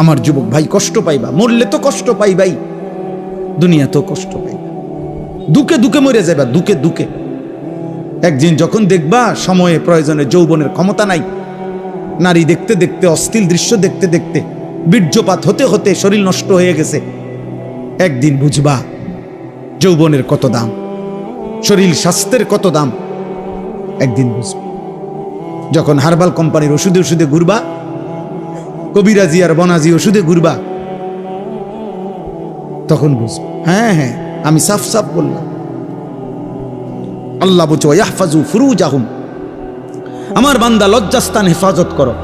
আমার যুবক ভাই, কষ্ট পাইবা, মরলে তো কষ্ট পাইবাই, দুনিয়া তো কষ্ট পাইবা, দুকে দুকে মরে যাবা, দুকে দুকে। একদিন যখন দেখবা সময়ে প্রয়োজনে যৌবনের ক্ষমতা নাই, নারী দেখতে দেখতে, অশ্লীল দৃশ্য দেখতে দেখতে, বীর্যপাত হতে হতে শরীর নষ্ট হয়ে গেছে, একদিন বুঝবা যৌবনের কত দাম, শরীর স্বাস্থ্যের কত দাম, একদিন বুঝবা। যখন হার্বাল কোম্পানির ওষুধে ওষুধে ঘুরবা, কবিরাজি আর বনাজি ওষুধে ঘুরবা, তখন বুঝবা। হ্যাঁ হ্যাঁ, আমি সাফ সাফ বললাম। আল্লাহ বলছে ইয়াহফাজু ফুরুজাহুম, আমার বান্দা লজ্জাস্থান হেফাজত করো,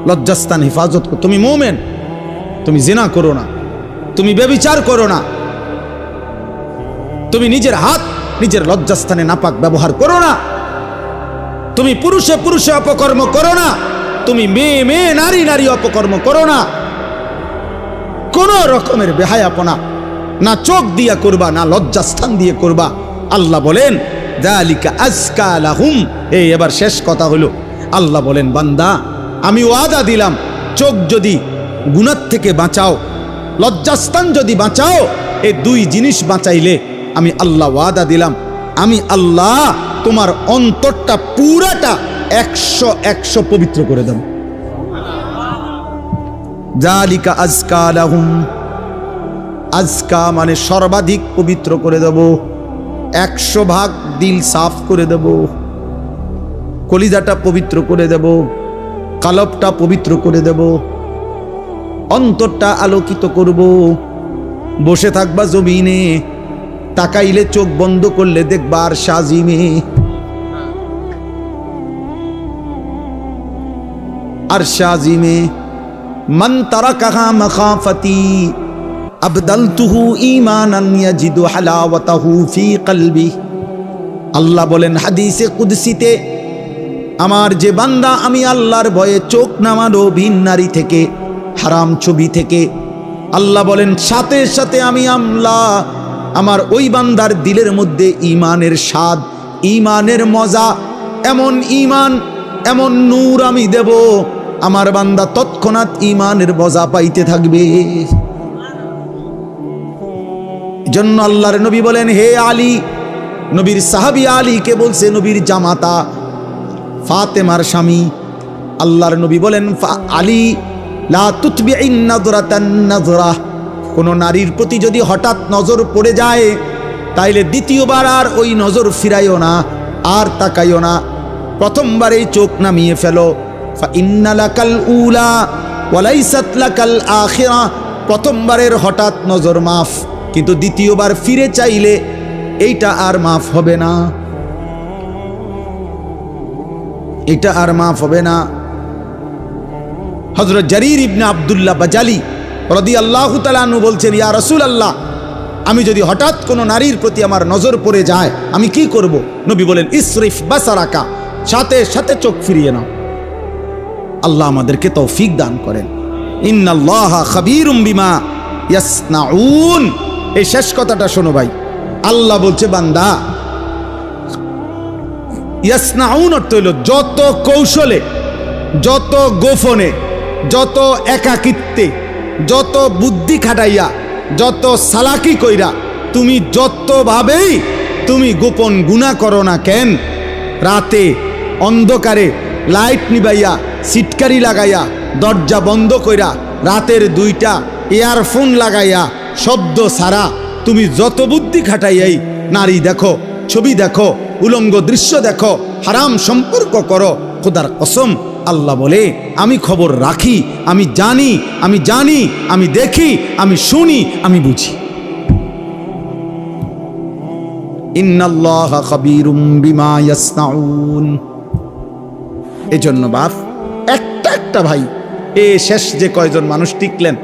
লজ্জাস্থান হেফাজত করো। তুমি মুমিন, তুমি জিনা করো না, তুমি ব্যভিচার করো না, তুমি নিজের হাত নিজের লজ্জাস্থানে নাপাক ব্যবহার করো না, তুমি পুরুষে পুরুষে অপকর্ম করো না, তুমি মেয়ে মেয়ে নারী নারী অপকর্ম করো না, কোন রকমের বেহায়াপনা না চোখ দিয়া করবা, না লজ্জাস্থান দিয়ে করবা। আল্লাহ বলেন যালিকা আজকা লাহুম। এবার শেষ কথা হলো, আল্লাহ বলেন বান্দা আমি ওয়াদা দিলাম, চোখ যদি গুনাহ থেকে বাঁচাও, লজ্জাস্থান যদি বাঁচাও, এই দুই জিনিস বাঁচাইলে আমি আল্লাহ ওয়াদা দিলাম, আমি আল্লাহ তোমার অন্তরটা পুরাটা 100 পবিত্র করে দেব। যালিকা আজকা লাহুম, আজকা মানে সর্বাধিক পবিত্র করে দেব, 100 ভাগ দিল সাফ করে দেব, কলিজাটা পবিত্র করে দেব, কালবটা পবিত্র করে দেব, অন্তরটা আলোকিত করব। বসে থাকবা জমিনে, তাকাইলে চোখ বন্ধ করলে দেখবা আর সাজিমে, আর সাজিমে মান তারাকাহা মাখাফাতি আবদালতুহু ঈমানান ইয়াজিদু হালাওয়াতাহু ফি কলবি। আল্লাহ বলেন হাদিসে কুদসিতে, আমার যে বান্দা আমি আল্লাহর ভয়ে চোখ নামানো ভিন নারী থেকে, হারাম ছবি থেকে, আল্লাহ বলেন সাথে সাথে আমি আল্লাহ আমার ওই বান্দার দিলের মধ্যে ঈমানের স্বাদ, ঈমানের মজা, এমন ঈমান এমন নূর আমি দেব, আমার বান্দা তৎক্ষণাৎ ঈমানের মজা পাইতে থাকবে। জন্য আল্লাহর নবী বলেন হে আলী, নবীর সাহাবী আলীকে বলছে নবীর জামাতা ফাতেমার স্বামী, আল্লাহর নবী বলেন আলী লা তুতবিইন নাযরাতান নাযরা, কোন নারীর প্রতি যদি হঠাৎ নজর পড়ে যায় তাইলে দ্বিতীয়বার আর ওই নজর ফিরাইও না, আর তাকাইও না, প্রথমবারেই চোখ নামিয়ে ফেলো। ফা ইন্না লাকাল উলা ওয়া লাইসাত লাকাল আখিরা, প্রথমবারের হঠাৎ নজর মাফ, কিন্তু দ্বিতীয়বার ফিরে চাইলে এইটা আর মাফ হবে না, এটা আর মাফ হবে না। হযরত জারীর ইবনে আব্দুল্লাহ বাজালি রাদিয়াল্লাহু তাআলা আনহু বলছেন ইয়া রাসূলুল্লাহ, আমি যদি হঠাৎ কোনো নারীর প্রতি আমার নজর পড়ে যায় আমি কি করব? নবী বলেন ইসরিফ বাসারাকা, সাথে সাথে চোখ ফিরিয়ে নাও। আল্লাহ আমাদেরকে তৌফিক দান করেন। ইন্নাল্লাহা খাবীরুম বিমা ইয়াসনাউন। এই শেষ কথাটা শোনো ভাই, আল্লাহ বলছে বান্দা, ইয়াসনাউন অর্থ হইল যত কৌশলে, যত গোপনে, যত একাকিত্বে, যত বুদ্ধি খাটাইয়া, যত সালাকি কইরা, তুমি যতভাবেই তুমি গোপন গুনাহ করো না কেন, রাতে অন্ধকারে লাইট নিবাইয়া, সিটকারি লাগাইয়া, দরজা বন্ধ কইরা, রাতের 2টা ইয়ারফোন লাগাইয়া, শব্দ ছাড়া তুমি যত বুদ্ধি খাটাইয়াই নারী দেখো, ছবি দেখো, উলঙ্গ দৃশ্য দেখো, হারাম সম্পর্ক করো, খোদার কসম আল্লাহ বলে আমি খবর রাখি, আমি জানি, আমি জানি, আমি দেখি, আমি শুনি, আমি বুঝি। ইন্নাল্লাহা খাবীরুম বিমা ইয়াসনাউন। এজন্য বাপ একটা ভাই, শেষ যে কয়জন মানুষ টিকলেন,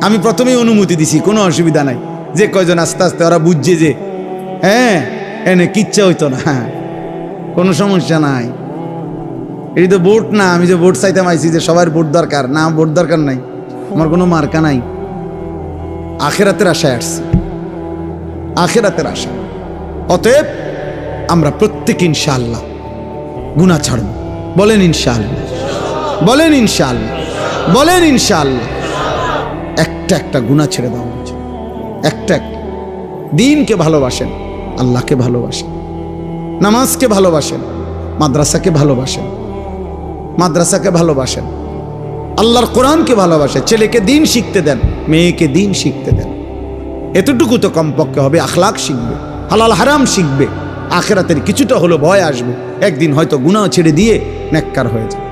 আমি প্রথমেই অনুমতি দিছি, কোনো অসুবিধা নাই, যে কয়জন আস্তে আস্তে ওরা বুঝছে যে হ্যাঁ এনে কিচ্ছা হইতো না, কোনো সমস্যা নাই, এটি তো ভোট না, আমি যে ভোট চাইতাম আইছি যে সবার ভোট দরকার না, ভোট দরকার নাই, আমার কোনো মার্কা নাই, আখিরাতের আশায় আসছি, আখিরাতের আশা। অতএব আমরা প্রত্যেক ইনশাআল্লাহ গুনাহ ছাড়ব। বলেন ইনশাআল্লাহ, বলেন ইনশাআল্লাহ। বলেন ইনশাআল্লাহ। একটা একটা গুনাহ ছেড়ে দাও, একটা একটা। দ্বীনকে ভালোবাসেন, আল্লাহকে ভালোবাসেন, নামাজকে ভালোবাসেন, মাদ্রাসাকে ভালোবাসেন, মাদ্রাসাকে ভালোবাসেন, আল্লাহর কোরআনকে ভালোবাসেন। ছেলেকে দ্বীন শিখতে দেন, মেয়েকে দ্বীন শিখতে দেন। এতটুকু তো কমপক্ষে হবে। আখলাক শিখবে, হালাল হারাম শিখবে, আখিরাতের কিছুটা হলো ভয় আসবে। একদিন হয়তো গুনাহ ছেড়ে দিয়ে নেককার হয়ে যায়।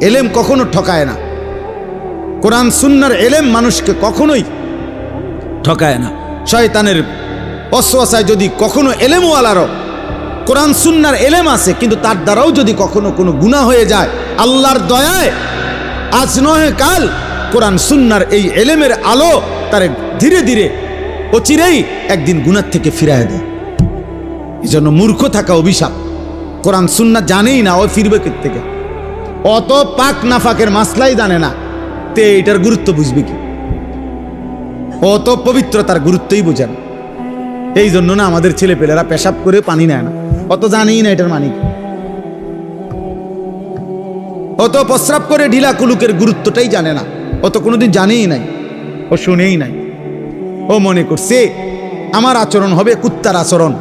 এলেম কখনো ঠকায় না। কোরআন সুন্নাহর এলেম মানুষকে কখনোই ঠকায় না। শয়তানের ওয়াসওয়াসায় যদি কখনো এলেমওয়ালারও কোরআন সুন্নাহর এলেম আছে, কিন্তু তার দ্বারাও যদি কখনো কোনো গুনাহ হয়ে যায়, আল্লাহর দয়ায় আজ নয় কাল কোরআন সুন্নাহর এই এলেমের আলো তার ধীরে ধীরে অচিরেই একদিন গুনাহ থেকে ফিরায় দেয়। এই জন্য মূর্খ থাকা অভিশাপ। কোরআন সুন্নাহ জানেই না, ও ফিরবে থেকে। অত পাক নাফাকের মাসলাই জানে না, তে এটার গুরুত্ব বুঝবে কি? অত পবিত্রতার গুরুত্বই বোঝে না। এই জন্য না আমাদের ছেলেপেলেরা পেশাব করে পানি নেয় না, অত জানেই না এটার মানে কি। অত প্রস্রাব করে ঢিলা কুলুকের গুরুত্বটাই জানে না, অত কোনোদিন জানেই নাই, ও শুনেই নাই। ও মনে করছে আমার আচরণ হবে কুত্তার আচরণ,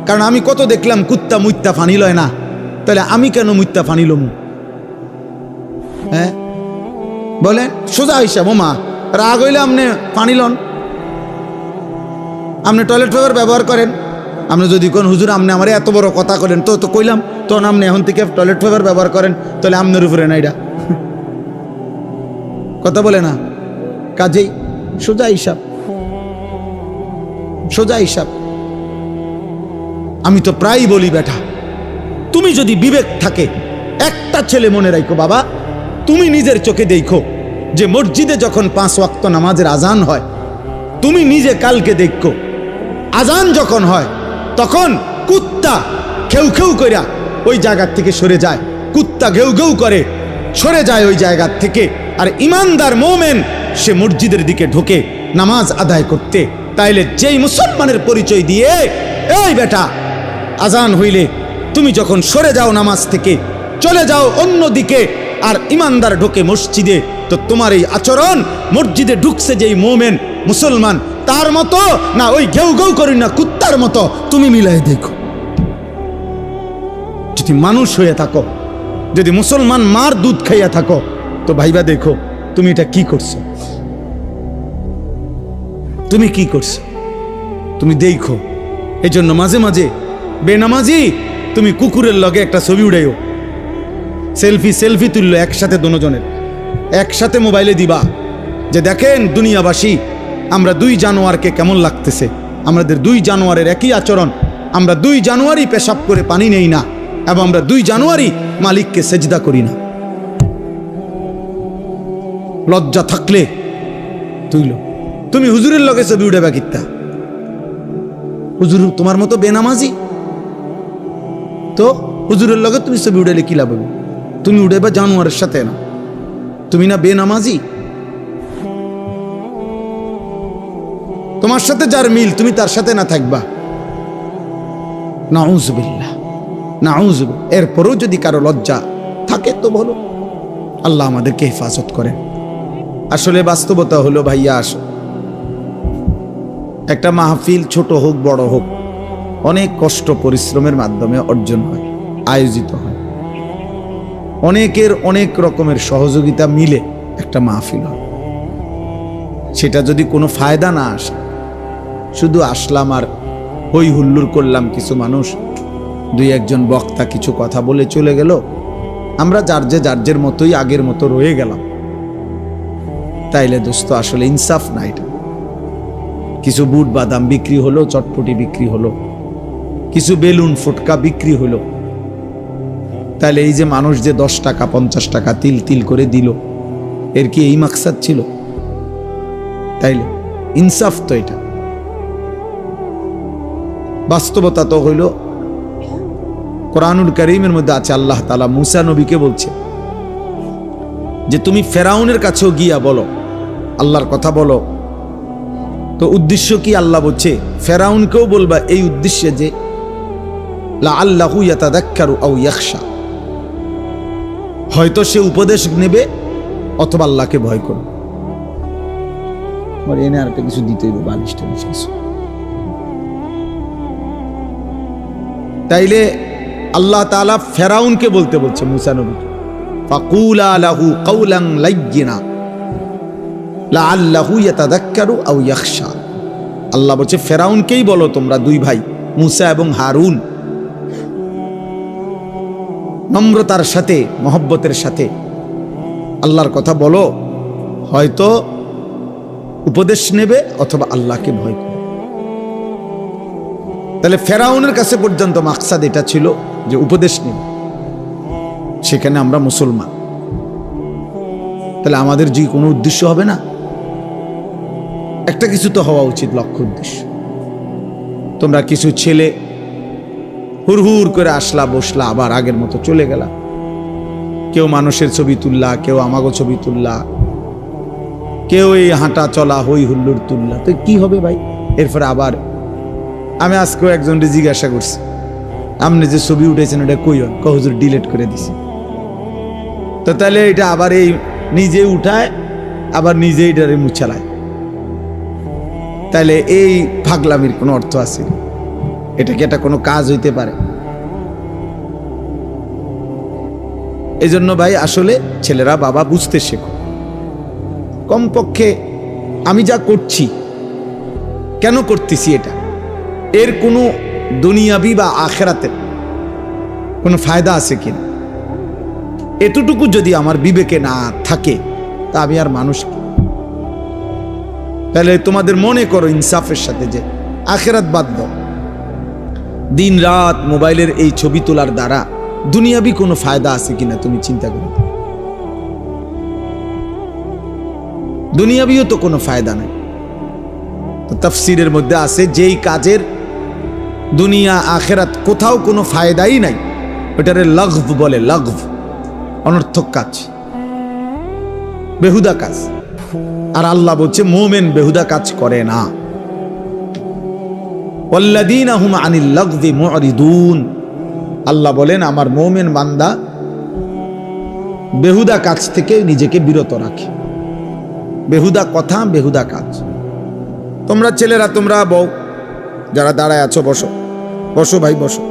কারণ আমি কত দেখলাম কুত্তা মুত্তা ফানি লয় না, তাহলে আমি কেন মুত্তা ফানি লমু? হ্যাঁ বলেন, সোজা হিসাব। ও মা, রাগ হইলে আপনি পানি লন, আপনি টয়লেট পেপার ব্যবহার করেন। আপনি যদি কোন হুজুর আপনি আমার এত বড় কথা করেন, তো তো কইলাম তখন আপনি এখন থেকে টয়লেট পেপার ব্যবহার করেন, তাহলে আপনার উপরে না এটা কথা বলে না। কাজেই সোজা হিসাব, সোজা হিসাব। আমি তো প্রায় বলি, বেটা তুমি যদি বিবেক থাকে, একটা ছেলে মনে রাখো বাবা, তুমি নিজের চোখে দেখো যে মসজিদে যখন 5 ওয়াক্ত নামাজের আজান হয়, তুমি নিজে কালকে দেখো আজান যখন হয় তখন কুত্তা খেউ খেউ কইরা ওই জায়গার থেকে সরে যায়, কুত্তা ঘেউ ঘেউ করে সরে যায় ওই জায়গার থেকে। আর ইমানদার মোমেন সে মসজিদের দিকে ঢোকে নামাজ আদায় করতে। তাইলে যেই মুসলমানের পরিচয় দিয়ে, এই বেটা আজান হইলে তুমি যখন সরে যাও নামাজ থেকে, চলে যাও অন্য দিকে, আর ইমানদার ঢোকে মসজিদে, তো তোমার এই আচরণ মসজিদে ঢুকছে যেই মোমেন মুসলমান তার মতো না ওই ঘেউ ঘেউ করি না কুত্তার মতো, তুমি মিলাই দেখো। যদি মানুষ হয়ে থাকো, যদি মুসলমান মার দুধ খাইয়া থাকো, তো ভাইবা দেখো তুমি এটা কি করছো, তুমি কি করছো, তুমি দেখো। এই জন্য মাঝে মাঝে বেনামাজি তুমি কুকুরের লগে একটা ছবি উড়াইও, সেলফি সেলফি তুললো একসাথে, দুজনের একসাথে মোবাইলে দিবা যে দেখেন দুনিয়াবাসী, আমরা 2 জানুয়ারকে কেমন লাগতেছে, আমাদের 2 জানুয়ারের একই আচরণ, আমরা 2 জানুয়ারি পেশাব করে পানি নেই না, এবং আমরা 2 জানুয়ারি মালিককে সেজদা করি না। লজ্জা থাকলে তুইল, তুমি হুজুরের লগে ছবি উঠাবা কিত্তা? হুজুর তোমার মতো বেনামাজি, তো হুজুরের লগে তুমি ছবি উঠাইলে কি লাভ হবে? তুমি উঠাইবা জানুয়ারের সাথে না, তুমি না বেনামাজি? তোমার সাথে যার মিল তুমি তার সাথে না থাকবা, নাউজুবিল্লাহ নাউজুবিল্লাহ। এরপরও যদি কারো লজ্জা থাকে তো বলো, আল্লাহ আমাদেরকে হেফাজত করেন। আসলে বাস্তবতা হলো ভাইয়া, আসো একটা মাহফিল ছোট হোক বড় হোক, অনেক কষ্ট পরিশ্রমের মাধ্যমে অর্জন হয়, আয়োজিত হয়, অনেকের অনেক রকমের সহযোগিতা মিলে একটা মাহফিল হয়। সেটা যদি কোনো ফায়দা না আসে, শুধু আসলাম আর হই হুল্লোড় করলাম, কিছু মানুষ 2-1 বক্তা কিছু কথা বলে চলে গেল, আমরা যার মতোই আগের মতো রয়ে গেলাম, তাইলে দোস্ত আসলে ইনসাফ না। এটা কিছু বুট বাদাম বিক্রি হলো, চটপটি বিক্রি হলো, কিছু বেলুন ফুটকা বিক্রি হলো, তাহলে এই যে মানুষ যে 10 টাকা 50 টাকা তিল তিল করে দিল, এর কি এই মাকসাদ ছিল? তাইলে ইনসাফ তো এটা। বাস্তবতা তো হইল, কোরআনুল কারীমের মধ্যে আছে, আল্লাহ তাআলা মুসা নবীকে বলছে যে তুমি ফেরাউনের কাছেও গিয়া বলো, আল্লাহর কথা বলো। তো উদ্দেশ্য কি? আল্লাহ বলছে ফেরাউনকেও বলবা এই উদ্দেশ্যে যে লাআল্লাহু ইয়াতাযাক্কারু আও ইয়াখশা, হয়তো সে উপদেশ নেবে অথবা আল্লাহকে ভয় করো। এনে আর একটা কিছু দিতে হইব, বালিশটা কিছু। তাইলে আল্লাহ তাআলা ফেরাউনকে বলতে বলছে মুসা নবীকে, ফাকুলা লাহু কাওলান লাইয়িনা লাআল্লাহু ইয়াতাযাক্কারু আও ইয়াখশা। আল্লাহ বলছে ফেরাউনকেই বলো তোমরা দুই ভাই মুসা এবং হারুন, নম্রতার সাথে মহব্বতের সাথে আল্লাহর কথা বলো, হয়তো উপদেশ নেবে অথবা আল্লাহকে ভয় করবে। তাহলে ফেরাউনের কাছে পর্যন্ত মাকসাদ এটা ছিল যে উপদেশ নেবে, সেখানে আমরা মুসলমান, তাহলে আমাদের যে কোনো উদ্দেশ্য হবে না, একটা কিছু তো হওয়া উচিত লক্ষ্য উদ্দেশ্য। তোমরা কিছু ছেলে হুড়হুড় করে আসলা, বসলা, আবার আগের মতো চলে গেলা। কেউ মানুষের ছবি তুললা, কেউ আমাগো ছবি তুললা, কেউ এই হাঁটা চলা হই হুল্লোড় তুললা, তো কি হবে ভাই? এরপরে আবার আমি আজকেও একজনকে জিজ্ঞাসা করছি, আপনি যে ছবি উঠেছেন ওটা কই? হুজুর ডিলিট করে দিছি। তো তাহলে এটা আবার এই নিজে উঠায় আবার নিজে এটারে মুছালায়, তাহলে এই পাগলামির কোনো অর্থ আছে? এটা কি এটা কোনো কাজ হইতে পারে? এই জন্য ভাই আসলে ছেলেরা বাবা বুঝতে শেখো, কমপক্ষে আমি যা করছি কেন করতেছি, এটা এর কোনো দুনিয়াবি বা আখেরাতের কোনো ফায়দা আছে কিনা, এতটুকু যদি আমার বিবেকে না থাকে তা আমি আর মানুষ কি? তাহলে তোমাদের মনে করো ইনসাফের সাথে যে আখেরাত বাদ দাও, দিন রাত মোবাইলের এই ছবি তোলার দ্বারা দুনিয়াবি কোনো ফায়দা আছে কিনা তুমি চিন্তা করো। দুনিয়াবিও তো কোনো ফায়দা নাই। তো তাফসীরের মধ্যে আছে যেই কাজের দুনিয়া আখেরাত কোথাও কোনো ফায়দাই নাই, ওটারে লাগভ বলে, লাগভ, অনর্থক কাজ, বেহুদা কাজ। আর আল্লাহ বলছে মুমিন বেহুদা কাজ করে না। ওয়াল্লাযীনা হুম আনিল লাগযি মুরিদুন, আল্লাহ বলেন আমার মুমিন বান্দা বেহুদা কাজ থেকে নিজেকে বিরত রাখে, বেহুদা কথা, বেহুদা কাজ। তোমরা ছেলেরা, তোমরা বউ যারা দাঁড়ায় আছো, বসো বসো ভাই বসো,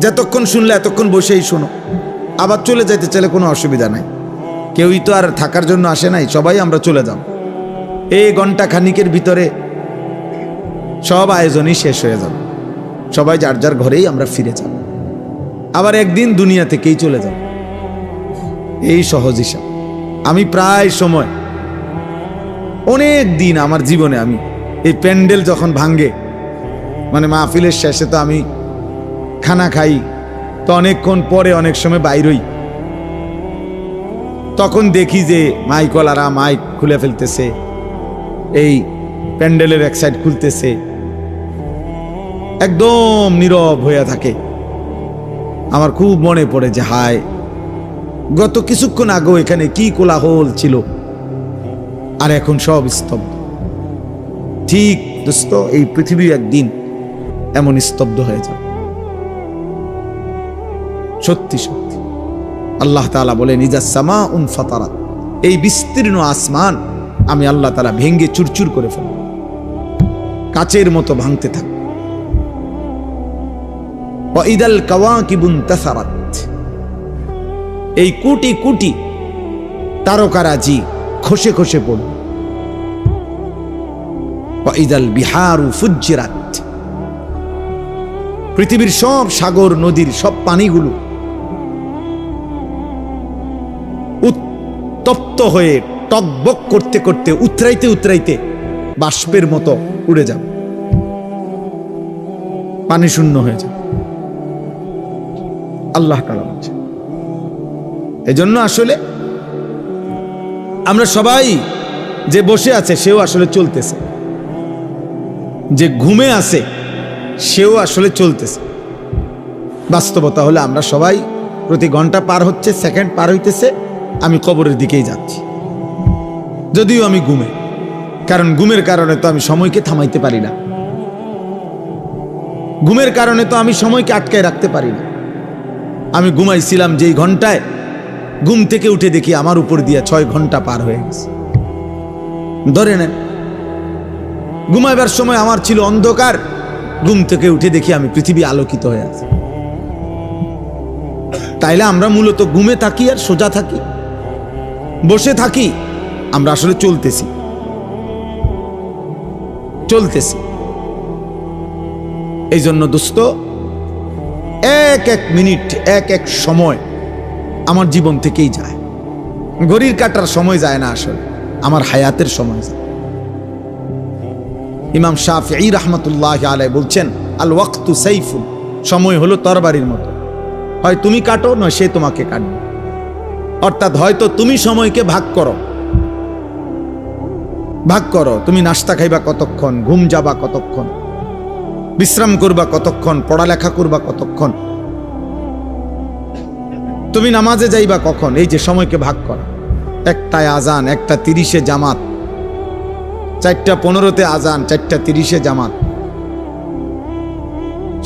যতক্ষণ শুনলে এতক্ষণ বসেই শোনো, আবার চলে যাইতে চাইলে কোনো অসুবিধা নাই, কেউই তো আর থাকার জন্য আসে নাই, সবাই আমরা চলে যাব। এই ঘন্টা খানিকের ভিতরে সব আয়োজনই শেষ হয়ে যাবে, সবাই যার যার ঘরেই আমরা ফিরে যাব, আবার একদিন দুনিয়া থেকেই চলে যাব। এই সহজ হিসাব। আমি প্রায় সময় অনেক দিন আমার জীবনে আমি এই প্যান্ডেল যখন ভাঙ্গে, মানে মাহফিলের শেষে তো আমি খানা খাই, তো অনেকক্ষণ পরে অনেক সময় বাইরই, তখন দেখি যে মাইকওয়ালারা মাইক খুলে ফেলতেছে, এই প্যান্ডেলের এক সাইড খুলতেছে, একদম নীরব হয়ে থাকে। আমার খুব মনে পড়ে যে হায়, গত কিছুক্ষণ আগেও এখানে কি কোলাহল ছিল, আর এখন সব স্তব্ধ। ঠিক দোস্ত, এই পৃথিবী একদিন এমন স্তব্ধ হয়ে যাবে, সত্যি সত্যি। আল্লাহ তাআলা বলেন ইজাস সামাউন ফাতারাত, এই বিস্তীর্ণ আসমান আমি আল্লাহ তাআলা ভেঙ্গে চুরচুর করে ফেলব, কাচের মতো ভাঙতে থাকবে। ওয়া ইদাল কাওয়াকিবু ইনতাসারাত, এই কোটি কোটি তারকারাজি খসে খসে পড়বে। ওয়া ইদাল বিহারু ফুজ্জিরাত, পৃথিবীর সব সাগর নদীর সব পানিগুলো উত্তপ্ত হয়ে টকবক করতে করতে উতরাইতে উতরাইতে বাষ্পের মতো উড়ে যাবে, পানি শূন্য হয়ে যাবে। আল্লাহ তাআলা বলছে। এজন্য আসলে আমরা সবাই, যে বসে আছে সেও আসলে চলতেছে, যে ঘুমে আছে সেও আসলে চলতেছে। বাস্তবতা হলে আমরা সবাই প্রতি ঘন্টা পার হচ্ছে, সেকেন্ড পার হইতেছে, আমি কবরের দিকেই যাচ্ছি, যদিও আমি ঘুমে, কারণ ঘুমের কারণে তো আমি সময়কে থামাইতে পারি না, ঘুমের কারণে তো আমি সময়কে আটকায় রাখতে পারি না। আমি ঘুমাইছিলাম যেই ঘন্টায়, ঘুম থেকে উঠে দেখি আমার উপর দিয়ে 6 ঘন্টা পার হয়ে গেছে। ধরে নেন ঘুমাইবার সময় আমার ছিল অন্ধকার, ঘুম থেকে উঠে দেখি আমি পৃথিবী আলোকিত হয়ে আছে। তাইলে আমরা মূলত ঘুমে থাকি আর সোজা থাকি, বসে থাকি, আমরা আসলে চলতেছি। এই জন্য দোস্ত, এক এক মিনিট, এক এক সময় আমার জীবন থেকেই যায়। ঘড়ির কাটার সময় যায় না, আসলে আমার হায়াতের সময় যায়। ইমাম শাফিঈ রাহমাতুল্লাহি আলাইহি বলছেন, আল ওয়াক্তু সাইফুন, সময় হলো তরবারির মতো, হয় তুমি কাটো নয় সে তোমাকে কাটবে। অর্থাৎ হয়তো তুমি সময়কে ভাগ করো, তুমি নাস্তা খাইবা কতক্ষণ, ঘুম যাবা কতক্ষণ, বিশ্রাম করবা কতক্ষণ, পড়ালেখা করবা কতক্ষণ, তুমি নামাজে যাইবা কখন, এই যে সময়কে ভাগ করা। 1টায় আজান, 1:30 জামাত, 4:15 আজান, 4:30 জামাত,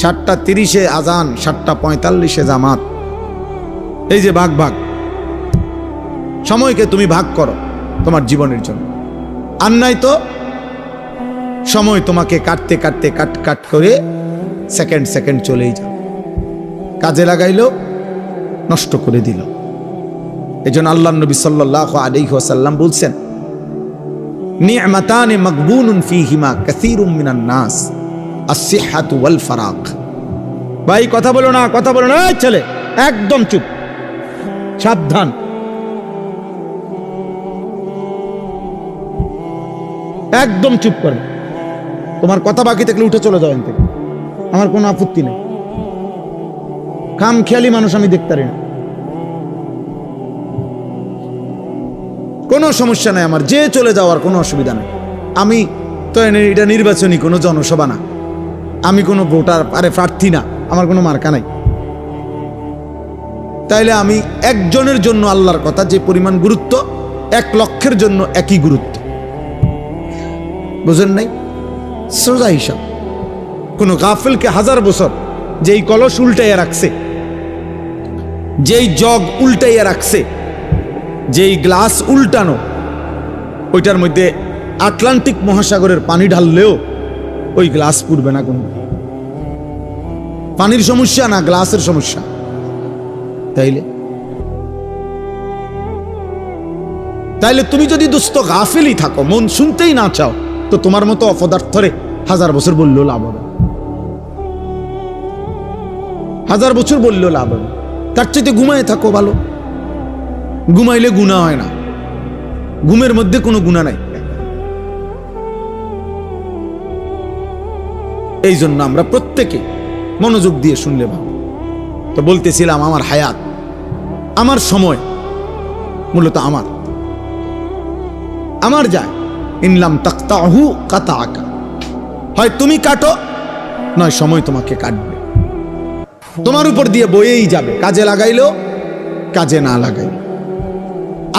7:30 আজান, 7:45 জামাত। এই যে ভাগ, সময়কে তুমি ভাগ করো তোমার জীবনের জন্য। আর নাই তো সময় তোমাকে কাটতে কাট করে সেকেন্ড চলেই যাও। কাজে লাগাইলো, নষ্ট করে দিল। এজন্য আল্লাহর নবী সাল্লাল্লাহু আলাইহি ওয়াসাল্লাম বলছেন, নি'মাতানি মাগবুনুন ফীহিমা কাসীরুম মিনান নাস, আস-সিহহাতু ওয়াল ফারাগ। ভাই কথা বলো না, এই ছেলে একদম চুপ, সাবধান। একদম চুপ করো, তোমার কথা বাকি থাকলে উঠে চলে যাও এখান থেকে, আমার কোনো আপত্তি নেই। খামখেয়ালি মানুষ আমি দেখতে পারি না, কোনো সমস্যা নাই আমার, যে চলে যাওয়ার কোনো অসুবিধা নেই। আমি তো এটা নির্বাচনী কোনো জনসভা না, আমি কোনো ভোটার প্রার্থী না, আমার কোনো মার্কা নাই। তাইলে আমি একজনের জন্য আল্লাহর কথা যে পরিমাণ গুরুত্ব, 1 লক্ষের জন্য একই গুরুত্ব। বুঝেন নাই? সোজা হিসাব। কোন গাফিলকে 1000 বছর যেই কলস উল্টাইয়া রাখছে, যেই জগ উল্টাইয়া রাখছে, যেই গ্লাস উল্টানো, ওইটার মধ্যে আটলান্টিক মহাসাগরের পানি ঢাললেও ওই গ্লাস পুড়বে না। কোন পানির সমস্যা না, গ্লাসের সমস্যা। তাইলে তুমি যদি দুস্থ গাফিলই থাকো, মন শুনতেই না চাও, তো তোমার মতো অপদার্থরে 1000 বছর বললেও লাভ হবে, 1000 বছর বললেও লাভ হবে। তার চাইতে ঘুমায় থাকো ভালো। ঘুমাইলে গুনাহ হয় না, ঘুমের মধ্যে কোনো গুনাহ নাই। এই জন্য আমরা প্রত্যেকে মনোযোগ দিয়ে শুনলে ভালো। তো বলতেছিলাম, আমার হায়াত, আমার সময় মূলত আমার যায়। ইনলাম তাকতাহু কাতাআকা, হয় তুমি কাটো নয় সময় তোমাকে কাটবে, তোমার উপর দিয়ে বয়েই যাবে। কাজে লাগাইলো, কাজে না লাগাইলো,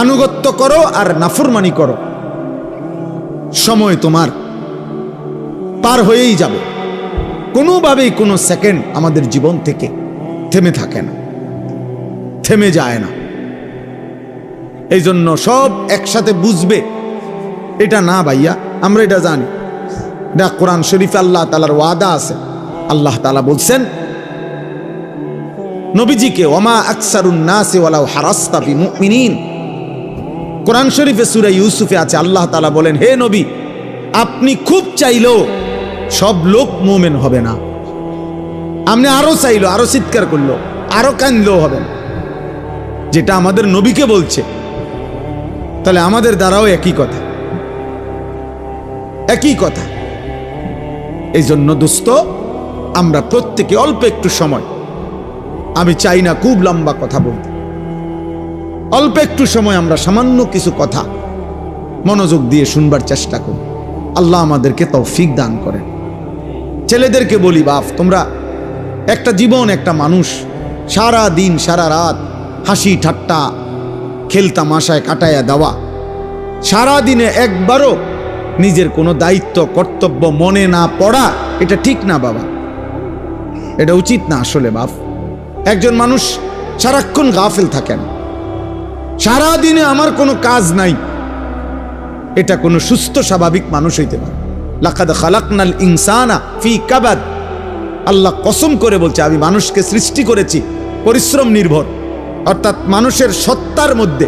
আনুগত্য করো আর নাফরমানি করো, সময় তোমার পার হয়েই যাবে। কোনোভাবেই কোনো সেকেন্ড আমাদের জীবন থেকে থেমে থাকে না, থেমে যায় না। এই জন্য সব একসাথে বুঝবে এটা না ভাইয়া, আমরা এটা জানি। এটা কোরআন শরীফে আল্লাহ তাআলার ওয়াদা আছে। আল্লাহ তাআলা বলছেন নবীজিকে, ওমা আকসারুন নাসি ওয়ালাউ হারাসতা বিমুমিনিন। কোরআন শরীফে সূরা ইউসুফে আছে, আল্লাহ তাআলা বলেন, হে নবী, আপনি খুব চাইলেও সব লোক মুমিন হবে না। আপনি আরো চাইলো, আরো চিৎকার করলো, আরো কাঁদলেও হবে না। যেটা আমাদের নবীকে বলছে, তাহলে আমাদের দ্বারাও একই কথা। এই জন্য দোস্ত, আমরা প্রত্যেকে অল্প একটু সময়, আমি চাই না খুব লম্বা কথা বলতে, অল্প একটু সময় আমরা সামান্য কিছু কথা মনোযোগ দিয়ে শুনবার চেষ্টা করি। আল্লাহ আমাদেরকে তৌফিক দান করেন। ছেলেদেরকে বলি, বাপ, তোমরা একটা জীবন, একটা মানুষ সারা দিন সারা রাত হাসি ঠাট্টা খেলতামাশায় কাটাইয়া দেওয়া, সারা দিনে একবারও নিজের কোনো দায়িত্ব কর্তব্য মনে না পড়া, এটা ঠিক না বাবা, এটা উচিত না আসলে। বাপ, একজন মানুষ সারাক্ষণ গাফিল থাকেন, সারাদিনে আমার কোনো কাজ নাই, এটা কোনো সুস্থ স্বাভাবিক মানুষ হইতে পারে। লাকাদ খালাকনাল ইনসানা ফি কাবাদ, আল্লাহ কসম করে বলছে আমি মানুষকে সৃষ্টি করেছি পরিশ্রম নির্ভর, অর্থাৎ মানুষের সত্তার মধ্যে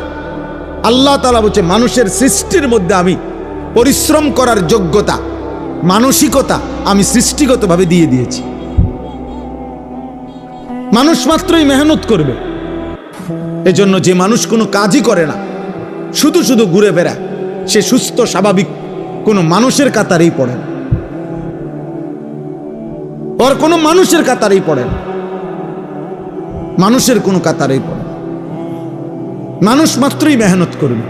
আল্লাহ তাআলা বলছে মানুষের সৃষ্টির মধ্যে আমি পরিশ্রম করার যোগ্যতা, মানসিকতা আমি সৃষ্টিগতভাবে দিয়ে দিয়েছি। মানুষ মাত্রই মেহনত করবে। এজন্য যে মানুষ কোনো কাজই করে না, শুধু শুধু ঘুরে বেড়ায়, সে সুস্থ স্বাভাবিক কোনো মানুষের কাতারেই পড়ে না, ওর কোনো মানুষের কাতারেই পড়ে না, মানুষের কোনো কাতারেই পড়ে না। মানুষ মাত্রই মেহনত করবে,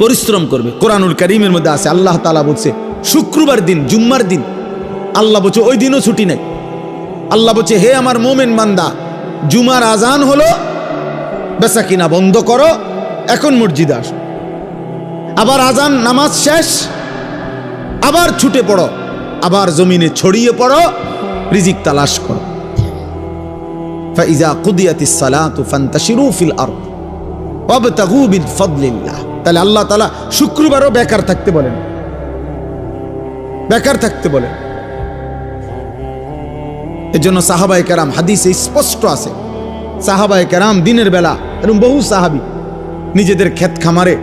পরিশ্রম করবে। কোরআনুল কারীমের মধ্যে আছে আল্লাহ তাআলা বলছে শুক্রবার দিন, জুম্মার দিন, আল্লাহ বলছে ওই দিনও ছুটি নেই। আল্লাহ বলছে হে আমার মোমেন বান্দা, জুমার আজান হলো, বেচা কিনা বন্ধ করো, এখন মসজিদে আসো। আবার আজান নামাজ শেষ, আবার ছুটে পড়ো, আবার জমিনে ছড়িয়ে পড়ো, রিজিক তালাশ করো। ফাইজা কুদিয়াতিস সালাতু ফান্তাশিরু ফিল আরদ ওয়াবতাগু মিন ফাদলিল্লাহ। তাহলে আল্লাহ তাআলা শুক্রবারও বেকার থাকতে বলেন, বেকার থাকতে বলেন। এজন্য সাহাবায়ে কেরাম, হাদিসে স্পষ্ট আছে, সাহাবায়ে কেরাম দিনের বেলা, এরকম বহু সাহাবী নিজেদের ক্ষেত খামারে,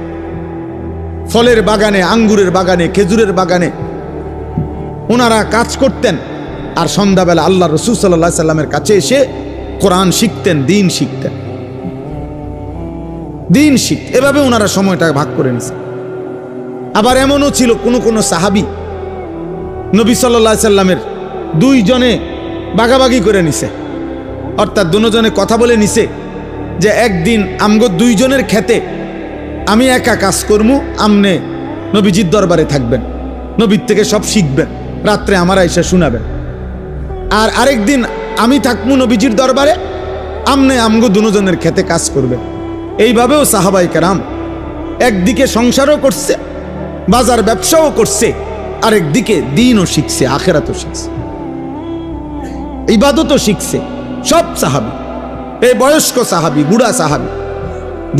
ফলের বাগানে, আঙ্গুরের বাগানে, খেজুরের বাগানে ওনারা কাজ করতেন, আর সন্ধ্যাবেলা আল্লাহ রাসূল সাল্লাল্লাহু আলাইহি সাল্লামের কাছে এসে কোরআন শিখতেন, দিন শিখতেন, দিন শিখ। এভাবে ওনারা সময়টা ভাগ করে নিছে। আবার এমনও ছিল কোন কোন সাহাবী নবী সাল্লাল্লাহু আলাইহি সাল্লামের দুইজনে ভাগাভাগি করে নিছে, অর্থাৎ দুজনে কথা বলে নিছে যে একদিন আমগো দুইজনের খেতে আমি একা কাজ করবো, আমনে নবীজির দরবারে থাকবেন, নবীর থেকে সব শিখবেন, রাত্রে আমার এসে শোনাবেন। আর আরেকদিন আমি থাকবো নবীজির দরবারে, আমনে আমগো দুজনের খেতে কাজ করবেন। এইভাবেও সাহাবায়ে কেরাম একদিকে সংসারও করছে, বাজার ব্যবসাও করছে, আরেকদিকে দিনও শিখছে, আখিরাতও শিখছে, ইবাদতও শিখছে। সব সাহাবী, এই বয়স্ক সাহাবী, বুড়া সাহাবী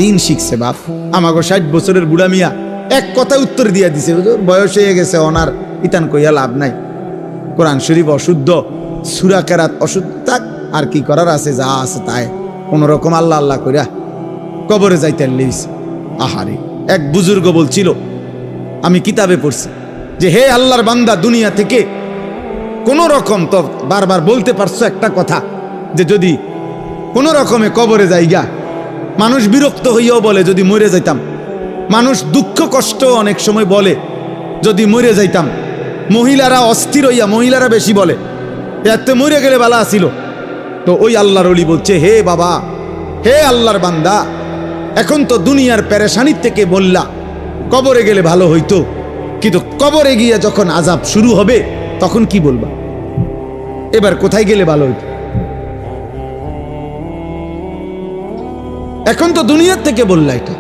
দিন শিখছে। বাপ আমাগো 60 বছরের বুড়া মিয়া এক কথায় উত্তর দিয়ে দিছে, বয়স হয়ে গেছে, ওনার ইতান কইয়া লাভ নাই, কোরআন শরীফ অশুদ্ধ, সূরা কেরাত অশুদ্ধ, থাক আর কি করার আছে, যা আছে তাই কোন রকম আল্লাহ আল্লাহ কইরা কবরে যাইতে লইছে। আহারে, এক বুজুর্গ বলছিল, আমি কিতাবে পড়ছি যে হে আল্লাহর বান্দা, দুনিয়া থেকে কোন রকম, তো বারবার বলতে পারছো একটা কথা যে যদি কোন রকমে কবরে যাইগা, মানুষ বিরক্ত হইয়াও বলে যদি মরে যাইতাম, মানুষ দুঃখ কষ্ট অনেক সময় বলে যদি মরে যাইতাম, মহিলারা অস্থির হইয়া, মহিলারা বেশি বলে এতে মরে গেলে ভালো আসিল। তো ওই আল্লাহর ওলি বলছে হে বাবা, হে আল্লাহর বান্দা, এখন তো দুনিয়ার পেরেশানির থেকে বললা কবরে গেলে ভালো হইতো, কিন্তু কবরে গিয়ে যখন আযাব শুরু হবে তখন কি বলবা? এবার কোথায় গেলে ভালো হইতো? এখন তো দুনিয়ার থেকে বললা এটা,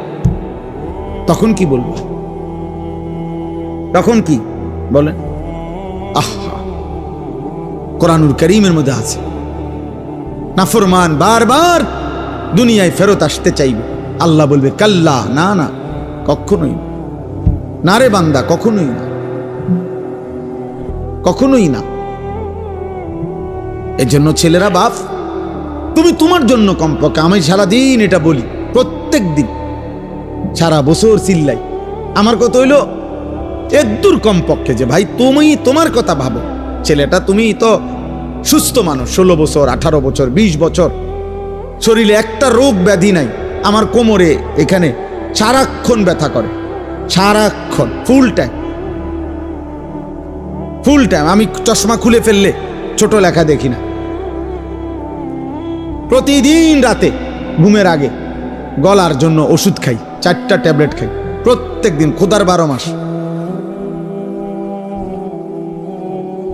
তখন কি বলবো? তখন কি বলেন? আহা, কোরআনুল কারীমের মধ্যে আছে নাফরমান বারবার দুনিয়ায় ফেরত আসতে চাইবে, আল্লাহ বলবে কাল্লা, না না, কখনোই না রে বান্দা, কখনোই না, কখনোই না। এর জন্য ছেলেরা, বাপ তুমি তোমার জন্য কমপক্ষে, আমি সারাদিন এটা বলি, প্রত্যেক দিন সারা বছর চিল্লাই, আমার কথা হইল এদূর কমপক্ষে যে ভাই তুমি তোমার কথা ভাবো। ছেলেটা তুমি তো সুস্থ মানুষ, 16 বছর, 18 বছর, 20 বছর, শরীরে একটা রোগ ব্যাধি নাই। আমার কোমরে এখানে সারাক্ষণ ব্যথা করে, সারাক্ষণ, ফুল টাইম, ফুল টাইম। আমি চশমা খুলে ফেললে ছোট লেখা দেখি না। প্রতিদিন রাতে ঘুমের আগে গলার জন্য ওষুধ খাই, 4টা ট্যাবলেট খাই প্রত্যেক দিন, খোদার 12 মাস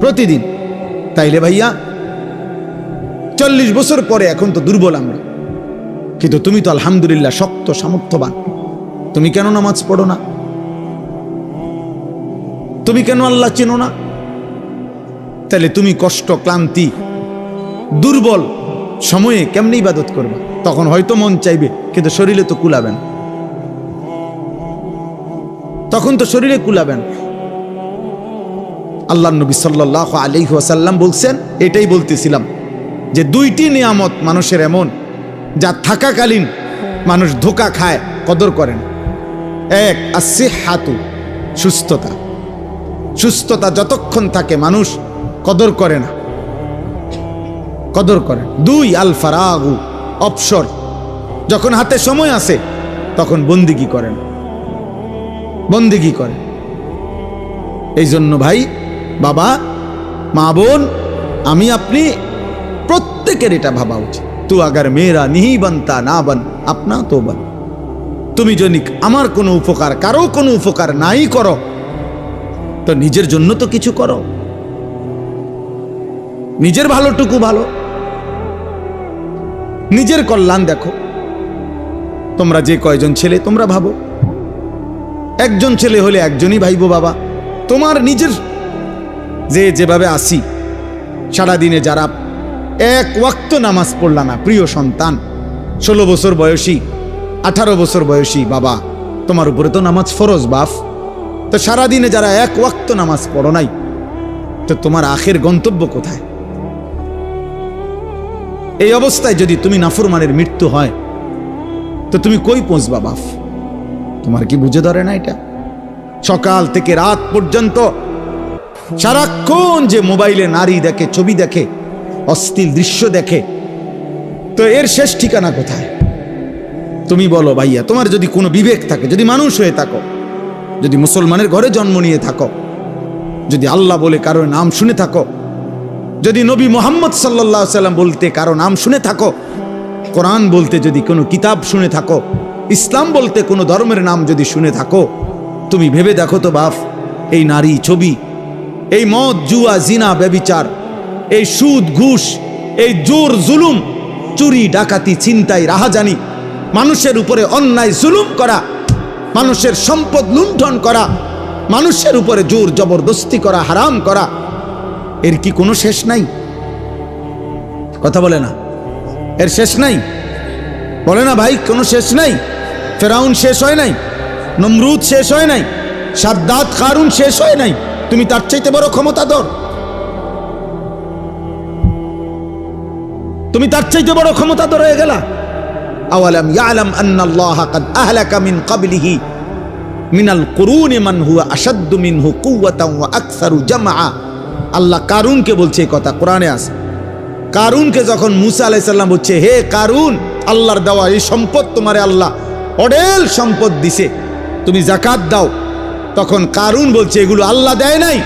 প্রতিদিন। তাইলে ভাইয়া 40 বছর পরে এখন তো দুর্বল আমরা, কিন্তু তুমি তো আলহামদুলিল্লাহ শক্ত সামর্থ্যবান। তুমি কেন নামাজ পড়ো না? তুমি কেন আল্লাহ চেনো না? তাহলে তুমি কষ্ট, ক্লান্তি, দুর্বল, সময়ে কেমনি ইবাদত করবা? তখন হয়তো মন চাইবে, কিন্তু শরীরে তো কুলাবেন, তখন তো শরীরে কুলাবেন। আল্লাহ নবী সাল্লাল্লাহু আলাইহি ওয়াসাল্লাম বলছেন, এটাই বলতেছিলাম যে দুইটি নিয়ামত মানুষের এমন, যা থাকাকালীন মানুষ ধোঁকা খায়, কদর করেন। এক, আসিহাতু, সুস্থতা। সুস্থতা যতক্ষণ থাকে মানুষ কদর করে না, কদর করে। দুই, আল ফারাগু, অবসর। যখন হাতে সময় আছে তখন বন্দিগি করেন, বন্দিগি করেন। এই জন্য ভাই, বাবা, মা, বোন, আমি আপনি প্রত্যেকের এটা ভাবা উচিত। তু আগার মেয়েরা নিহি বানতা না বান আপনা তো বান। তুমি যদি আমার কোনো উপকার, কারো কোনো উপকার নাই করো, তো নিজের জন্য তো কিছু করো, নিজের ভালোটুকু ভালো, নিজের কল্যাণ দেখো। তোমরা যে কয়জন ছেলে তোমরা ভাবো, একজন ছেলে হলে একজনই ভাইবো বাবা। তোমার নিজের যেভাবে আসি, সারাদিনে যারা এক ওয়াক্ত নামাজ পড়লা না, প্রিয় সন্তান, 16 বছর বয়সী, 18 বছর বয়সী বাবা, তোমার উপরে তো নামাজ ফরজ বাপ। তো সারাদিনে যারা এক ওয়াক্ত নামাজ পড়ো নাই, তো তোমার আখের গন্তব্য কোথায়? এই অবস্থায় যদি তুমি নাফরমানের মৃত্যু হয়, তো তুমি কই পৌঁছবা বাপ? তোমার কি বুঝে ধরে না এটা? সকাল থেকে রাত পর্যন্ত সারাক্ষণ যে মোবাইলে নারী দেখে, ছবি দেখে, অশ্লীল দৃশ্য দেখে, তো এর শেষ ঠিকানা কোথায়? তুমি বলো ভাইয়া, তোমার যদি কোনো বিবেক থাকে, যদি মানুষ হয়ে থাকো, যদি মুসলমানের ঘরে জন্ম নিয়ে থাকো, যদি আল্লাহ বলে কারো নাম শুনে থাকো, যদি নবী মুহাম্মদ সাল্লাল্লাহু আলাইহি ওয়াসাল্লাম বলতে কারো নাম শুনে থাকো, কোরআন বলতে যদি কোনো কিতাব শুনে থাকো, ইসলাম বলতে কোনো ধর্মের নাম যদি শুনে থাকো, তুমি ভেবে দেখো তো বাপ, এই নারী, ছবি, এই মদ, জুয়া, জিনা, ব্যভিচার, এই সুদ, ঘুষ, এই জোর জুলুম, চুরি, ডাকাতি, ছিনতাই, রাহাজানি, মানুষের উপরে অন্যায় জুলুম করা, মানুষের সম্পদ লুণ্ঠন করা, মানুষের উপরে জোর জবরদস্তি করা, হারাম করা, এর কি কোনো শেষ নাই? কথা বলে না, এর শেষ নাই? বলে না ভাই, কোনো শেষ নাই? ফেরাউন শেষ হয় নাই, নমরুদ শেষ হয় নাই, সাদ্দাত, কারুন শেষ হয় নাই? তুমি তার চাইতে বড় ক্ষমতাধর? তুমি তার চাইতে বড় ক্ষমতাধর হয়ে গেলা? আওয়ালাম ইয়ালাম আন্নাল্লাহা কাদ আহলাকা মিন ক্বাবলিহি মিনাল কুরুনি মান হুয়া আশাদ্দু মিনহু কুওয়াতান ওয়া আকসারু জামআ। আল্লাহ কারুনকে বলছে এই কথা, কোরআনে আছে। কারুনকে যখন মুসা আলাইহিস সালাম বলছে, হে কারুন, আল্লাহর দেওয়া এই সম্পদ তোমারে আল্লাহ অঢেল সম্পদ দিছে, তুমি যাকাত দাও, তখন কারুন বলছে এগুলো আল্লাহ দেয় নাই,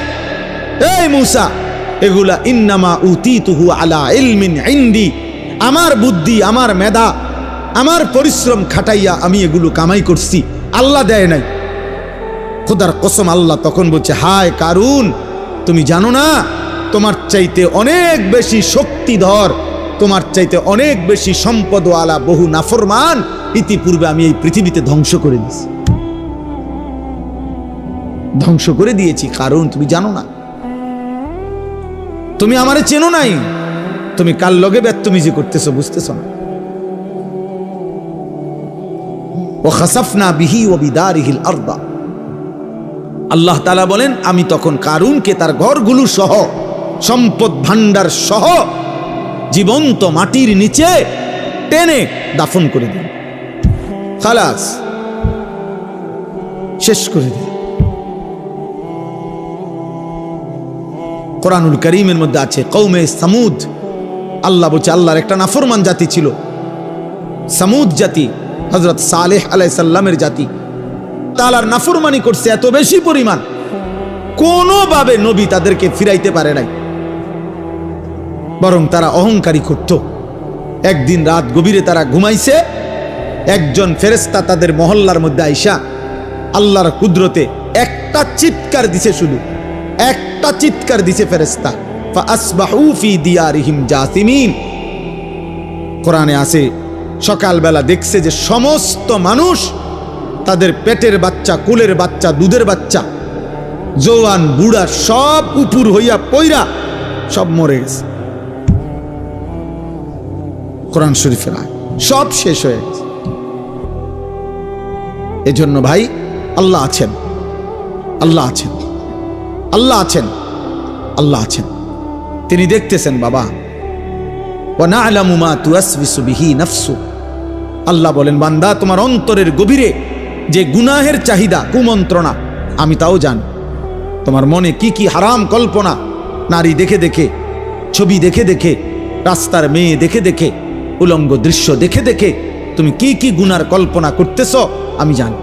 এই মুসা, এগুলা ইন্নামা উতিতুহু আলা ইলমিন ইনদি, আমার বুদ্ধি, আমার মেধা, আমার পরিশ্রম খাটাইয়া আমি এগুলো কামাই করছি, আল্লাহ দেয় নাই। খোদার কসম, আল্লাহ তখন বলছে, হায় কারুন, তুমি জানো না তোমার চাইতে অনেক বেশি শক্তিধর, তোমার চাইতে অনেক বেশি সম্পদওয়ালা বহু নাফরমান ইতিপূর্বে আমি এই পৃথিবীতে ধ্বংস করে দিয়েছি, ধ্বংস করে দিয়েছি। কারণ তুমি জানো না, তুমি আমারে চেনো নাই, তুমি কার লগে বেত্তমিজি করতেছো বুঝতেছো না। ওয়া খাসাফনা বিহি ওয়া বিদারিহিল আরদা, আল্লাহ তাআলা বলেন, আমি তখন কারুনকে তার ঘরগুলো সহ, সম্পদ ভান্ডার সহ জীবন্ত মাটির নিচে টেনে দাফন করে দিল, খালাস, শেষ করে দিল। কোরআনুল কারীমের মধ্যে আছে কওমে সামুদ, আল্লাহ বলছে আল্লাহর একটা নাফরমান জাতি ছিল, সামুদ জাতি, হযরত সালেহ আলাইহিস সালামের জাতি। তাআলার নাফরমানি করছে এত বেশি পরিমাণ, কোনোভাবে নবী তাদেরকে ফিরাইতে পারে নাই, বরং তারা অহংকারী করত। একদিন রাত গভীরে তারা ঘুমাইছে, একজন ফেরেশতা তাদের মহল্লার মধ্যে আইসা আল্লাহর কুদরতে একটা চিৎকার দিছে, শুধু একটা চিৎকার দিছে ফেরেশতা, ফাআসবাহু ফি দিয়ারিহিম জাসিমিন। কোরআনে আছে সকালবেলা দেখছে যে সমস্ত মানুষ, তাদের পেটের বাচ্চা, কুলের বাচ্চা, দুধের বাচ্চা, জওয়ান বুড়া সব উপর হইয়া পইরা সব মরে গেছে। কোরআন শরীফের আয়াত সব শেষ হয়ে গেছে। এজন্য ভাই আল্লাহ আছেন, আল্লাহ আছেন, আল্লাহ আছেন, আল্লাহ আছেন, তিনি দেখতেছেন বাবা। ওয়া না'লামু মা তুওয়াসবিসু বিহি নাফসু, আল্লাহ বলেন বান্দা তোমার অন্তরের গভীরে যে গুনাহের চাহিদা কুমন্ত্রণা আমি তাও জানি। তোমার মনে কি কি হারাম কল্পনা, নারী দেখে দেখে, ছবি দেখে দেখে, রাস্তার মেয়ে দেখে দেখে, উলঙ্গ দৃশ্য দেখে দেখে তুমি কি কি গুনার কল্পনা করতেছ আমি জানি।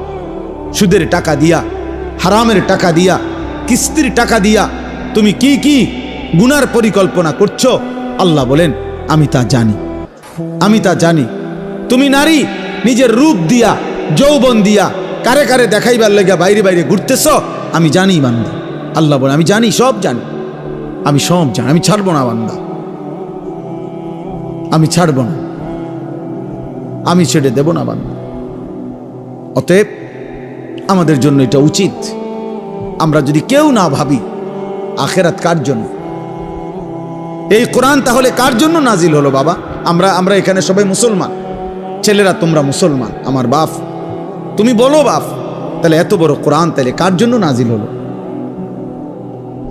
সুদের টাকা দিয়া, হারামের টাকা দিয়া, কিস্তির টাকা দিয়া তুমি কি কি গুনার পরিকল্পনা করছো আল্লাহ বলেন আমি তা জানি, আমি তা জানি। তুমি নারী নিজের রূপ দিয়া, যৌবন দিয়া কারে কারে দেখাইবার লেগে বাইরে বাইরে ঘুরতেছ আমি জানি বান্দা। আল্লাহ বলে আমি জানি, সব জানি, আমি সব জানি, আমি ছাড়বো না বান্দা, আমি ছাড়বো না, আমি ছেড়ে দেব না বান্দা। অতএব আমাদের জন্য এটা উচিত, আমরা যদি কেউ না ভাবি আখেরাত কার জন্য, এই কোরআন তাহলে কার জন্য নাজিল হলো বাবা? আমরা এখানে সবাই মুসলমান, ছেলেরা তোমরা মুসলমান, আমার বাপ, তুমি বলো বাপ, তাহলে এত বড় কোরআন তাহলে কার জন্য নাজিল হলো?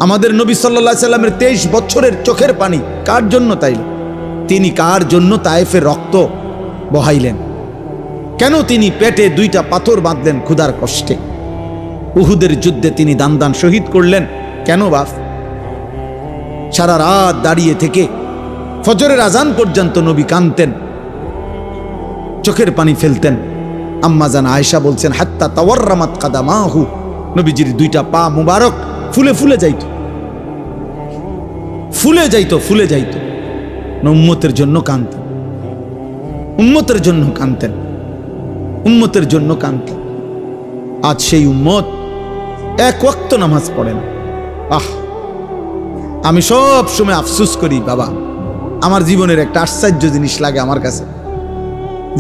আমাদের নবী সাল্লাল্লাহু আলাইহি সাল্লামের 23 বছরের চোখের পানি কার জন্য তাইল? তিনি কার জন্য তায়েফের রক্ত বহাইলেন? কেন তিনি পেটে 2টা পাথর বাঁধলেন ক্ষুধার কষ্টে? উহুদের যুদ্ধে তিনি দান দান শহীদ করলেন কেন বাপ? সারা রাত দাঁড়িয়ে থেকে ফজরের আজান পর্যন্ত নবী কাঁদতেন, চোখের পানি ফেলতেন। আম্মা জান আয়েশা বলছেন হাত্তা তাওয়াররামাত কাদামাহু, নবীজির 2টা পা মুবারক ফুলে ফুলে যাইত, ফুলে যাইত, ফুলে যাইত। উম্মতের জন্য কাঁদতেন, উম্মতের জন্য কাঁদতেন, উম্মতের জন্য কাঁদতেন। আজ সেই উম্মত এক ওয়াক্ত নামাজ পড়ে না। আহ, আমি সব সময় আফসোস করি বাবা, আমার জীবনের একটা আশ্চর্য জিনিস লাগে আমার কাছে,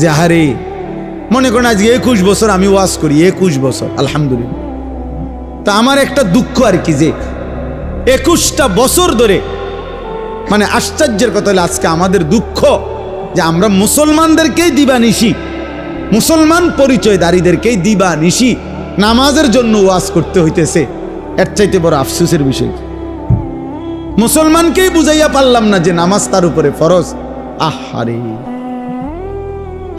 যে আরে মনে করেন আজকে 21 বছর আমি ওয়াজ করি, 21 বছর আলহামদুলিল্লাহ। তা আমার একটা দুঃখ আর কি, যে 21টা বছর ধরে, মানে আশ্চর্যের কথা হলো আজকে আমাদের দুঃখ যে আমরা মুসলমানদেরকেই দিবানিশি, মুসলমান পরিচয়দারীদেরকেই দিবানিশি নামাজের জন্য ওয়াজ করতে হইতেছে। এর চাইতে বড় আফসোসের বিষয়, মুসলমানকেই বুঝাইয়া পারলাম না যে নামাজ তার উপরে ফরজ। আহারে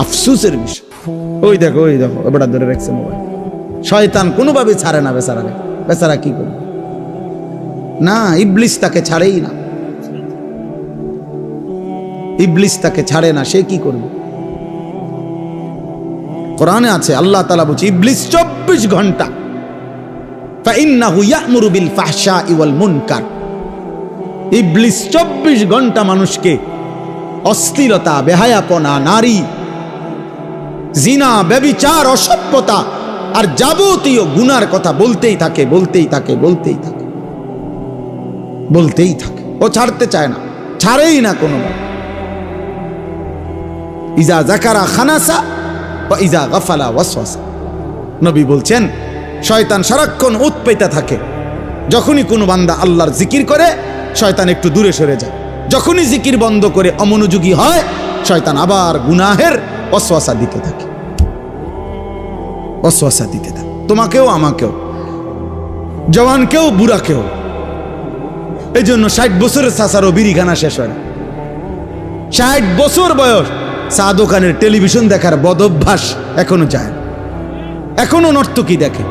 আফসোসের বিষয়। ওই দেখো এবার ধরে রাখছে মোবাইল, শয়তান কোনোভাবে ছাড়ে না বেচারারে। বেচারা কি করবে? না, ইবলিস তাকে ছাড়েই না, ইবলিস তাকে ছাড়ে না, সে কি করবে? কোরআনে আছে আল্লাহ তাআলা বলছে ইবলিস 24 ঘন্টা ফাইন্নাহু ইয়া'মুরু বিল ফাহশাই ওয়াল মুনকার, ইবলিস 24 ঘন্টা মানুষকে অশ্লীলতা, বেহায়াপনা, নারী, জিনা, ব্যভিচার, অসভ্যতা আর যাবতীয় গুনার কথা বলতেই থাকে, বলতেই থাকে, বলতেই থাকে, বলতেই থাকে। ও ছাড়তে চায় না, ছাড়েই না কোনো। ইজা যাকারা খানাসা ওয়া ইজা গাফালা ওয়াসওয়াসা, নবী বলছেন শয়তান সারাক্ষণ উৎপেতে থাকে। যখনই কোনো বান্দা আল্লাহর জিকির করে শয়তান একটু দূরে সরে যায়, যখনই জিকির বন্ধ করে অমনোযোগী হয় শয়তান আবার গুনাহের ওয়াসওয়াসা দিতে থাকে, ওয়াসওয়াসা দিতে থাকে, তোমাকেও আমাকেও, জওয়ানকেও বুড়াকেও। এই জন্য 60 বছরের চাচারও বিড়িখানা শেষ হয় না। 60 বছর বয়স, চা দোকানের টেলিভিশন দেখার বদভ্যাস এখনো যায় না, এখনো নর্তকী দেখে,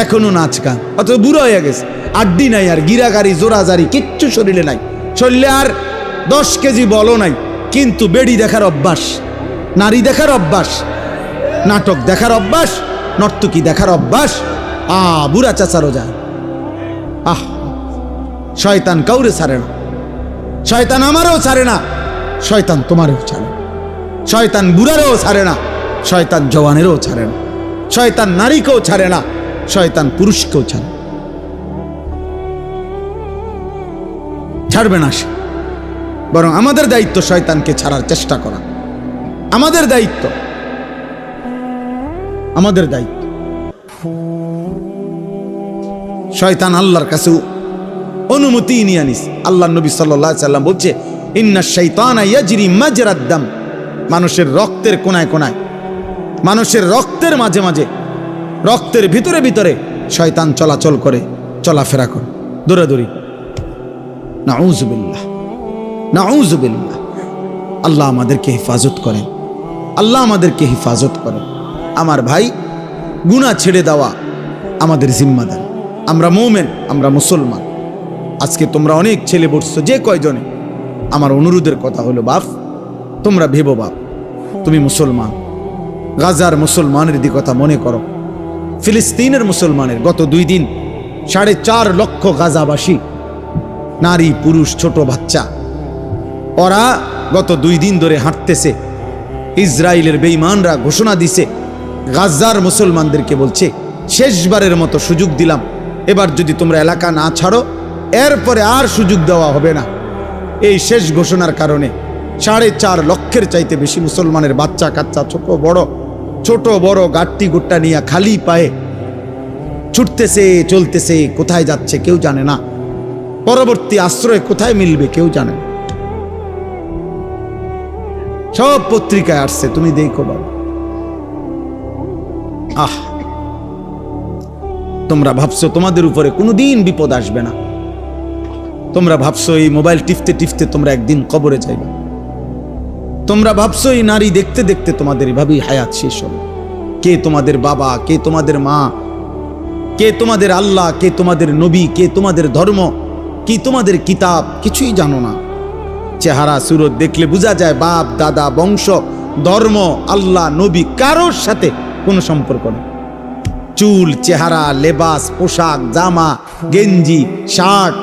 এখনো নাচ গান, অত বুড়ো হয়ে গেছে, আড্ডি নাই আর, গিরাগাড়ি জোরাজারি কিচ্ছু শরীরে নাই, শরীরে আর 10 কেজি বলও নাই, কিন্তু বেড়ি দেখার অভ্যাস, নারী দেখার অভ্যাস, নাটক দেখার অভ্যাস, নর্তকী দেখার অভ্যাস। বুড়া চাচারও যায়। শয়তান কাউরে ছাড়ে না, শয়তান আমারও ছাড়ে না, শয়তান তোমারও ছাড়ে না, শয়তান বুড়ারও ছাড়ে না, শয়তান জওয়ানেরও ছাড়ে না, শয়তান নারীকেও ছাড়ে না, শয়তান পুরুষকেও ছাড়ে, ছাড়বে না সে। বরং আমাদের দায়িত্ব শয়তানকে ছাড়ার চেষ্টা করা, আমাদের দায়িত্ব, আমাদের দায়িত্ব। শয়তান আল্লাহর কাছে অনুমতি নিয়ে আনিস। আল্লাহ নবী সাল্লাল্লাহু আলাইহি সাল্লাম বলছে ইন্নাশ শাইতানা ইয়াজরি মাজরাদ দাম মানুষের রক্তের কোনায় কোনায়, মানুষের রক্তের মাঝে মাঝে, রক্তের ভিতরে ভিতরে শয়তান চলাচল করে, চলাফেরা করে, দৌড়াদৌড়ি। নাউযুবিল্লাহ, নাউযুবিল্লাহ। আল্লাহ আমাদেরকে হেফাজত করেন, আল্লাহ আমাদেরকে হেফাজত করেন। আমার ভাই, গুনাহ ছেড়ে দেওয়া আমাদের জিম্মাদার। আমরা মুমিন, আমরা মুসলমান। আজকে তোমরা অনেক ছেলে বসছো, যে কয়জনে, আমার অনুরোধের কথা হলো, বাপ তোমরা ভেবো, বাপ তুমি মুসলমান, গাজার মুসলমানের দিকে কথা মনে করো, ফিলিস্তিনের মুসলমানের। গত 2 দিন 4.5 লক্ষ গাজাবাসী, নারী পুরুষ ছোট বাচ্চা, ওরা গত 2 দিন ধরে হাঁটতেছে। ইসরায়েলের বেঈমানরা ঘোষণা দিছে, গাজার মুসলমানদেরকে বলছে, শেষবারের মতো সুযোগ দিলাম, এবার যদি তোমরা এলাকা না ছাড়ো, এরপরে আর সুযোগ দেওয়া হবে না। এই শেষ ঘোষণার কারণে 4.5 লক্ষের চাইতে বেশি মুসলমানের বাচ্চা কাচ্চা, ছোট বড় গাট্টি গুট্টা নিয়ে খালি পায়ে ছুটতেছে, চলতেছে। কোথায় যাচ্ছে কেউ জানে না, পরবর্তী আশ্রয় কোথায় মিলবে কেউ জানে না। সব পত্রিকায় আসছে, তুমি দেখো বাবা। তোমরা ভাবছো তোমাদের উপরে কোনোদিন বিপদ আসবে না, তোমরা ভাবছো এই মোবাইল টিপতে টিপতে তোমরা একদিন কবরে যাইবে, তোমরা ভাবছো এই নারী দেখতে দেখতে তোমাদের এভাবেই হায়াত শেষ হবে। কে তোমাদের বাবা, কে তোমাদের মা, কে তোমাদের আল্লাহ, কে তোমাদের নবী, কে তোমাদের ধর্ম, কি তোমাদের কিতাব, কিছুই জানো না। চেহারা সুরত দেখলে বোঝা যায় বাপ দাদা বংশ ধর্ম আল্লাহ নবী কারোর সাথে কোনো সম্পর্ক নেই। চুল চেহারা লেবাস পোশাক জামা গেঞ্জি শার্ট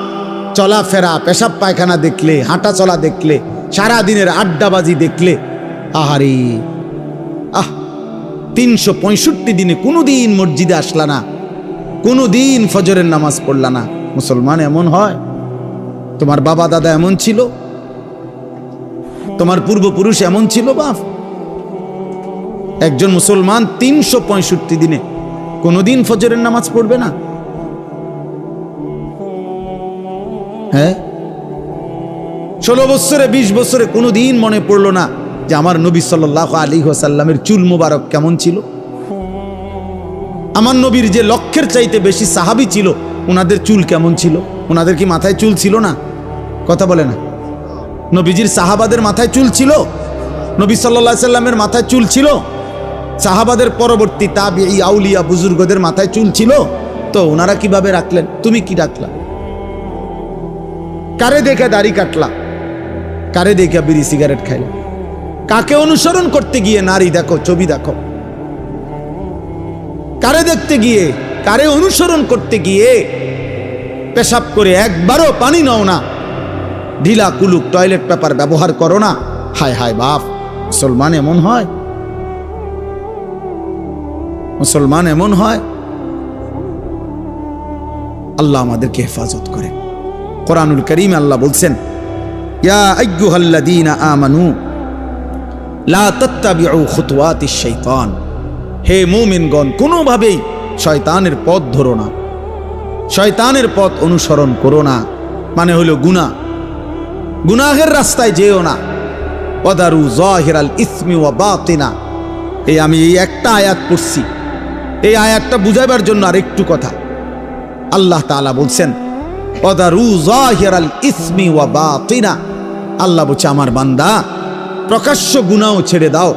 চলাফেরা পেশাব পায়খানা দেখলে হাঁটা চলা দেখলে সারাদিনের আড্ডাবাজি দেখলে আহারে 365 দিনে কোনোদিন মসজিদে আসলা না, কোনোদিন ফজরের নামাজ পড়লা না। মুসলমান এমন হয়? তোমার বাবা দাদা এমন ছিল? তোমার পূর্বপুরুষ এমন ছিল? বাপ একজন মুসলমান 365 দিনে কোনোদিন ফজরের নামাজ পড়বে না? হ্যাঁ, 16 বছরে 20 বছরে কোনোদিন মনে পড়লো না যে আমার নবী সাল্লাল্লাহু আলাইহি ওয়াসাল্লামের চুল মোবারক কেমন ছিল? আমার নবীর যে লক্ষের চাইতে বেশি সাহাবী ছিল, ওনাদের চুল কেমন ছিল? ওনাদের কি মাথায় চুল ছিল না? কথা বলে না। নবীজির সাহাবাদের মাথায় চুল ছিল? নবী সাল্লাল্লাহু আলাইহি ওয়াসাল্লামের মাথায় চুল ছিল? সাহাবাদের পরবর্তী তাবিঈ আউলিয়া বুজুর্গদের মাথায় চুল ছিল? তো ওনারা কিভাবে রাখলেন? তুমি কি রাখলা? কারে দেখে দাড়ি কাটলা? কারে দেখে বিড়ি সিগারেট খাইলা? কাকে অনুসরণ করতে গিয়ে নারী দেখো, ছবি দেখো? কারে দেখতে গিয়ে, কারে অনুসরণ করতে গিয়ে পেশাব করে একবারও পানি নাও না, ঢিলা কুলুক টয়লেট পেপার ব্যবহার করো না? হায় হায় বাপ, মুসলমান এমন হয়? মুসলমান এমন হয়? আল্লাহ আমাদেরকে হেফাজত করে। কোরআনুল কারীমে আল্লাহ বলছেন, ইয়া আইয়ুহাল্লাযীনা আমানু লা তাত্তাবিউ খুতুওয়াতিশ শাইতান। হে মুমিনগণ, কোনোভাবেই শয়তানের পথ ধরো না, শয়তানের পথ অনুসরণ করো না। মানে হলো গুনাহ, গুনাহের রাস্তায় যেও না। ওয়াদারু যাহিরাল ইসমি ওয়া বাতিনা। আমি এই একটা আয়াত পড়ছি, এই আয়াতটা বুঝাইবার জন্য আর একটু কথা। আল্লাহ তাআলা বলছেন ওয়াদারু যাহিরাল ইসমি ওয়া বাতিনা। আল্লাহ বলছে আমার বান্দা প্রকাশ্য গুনাহ ছেড়ে দাও,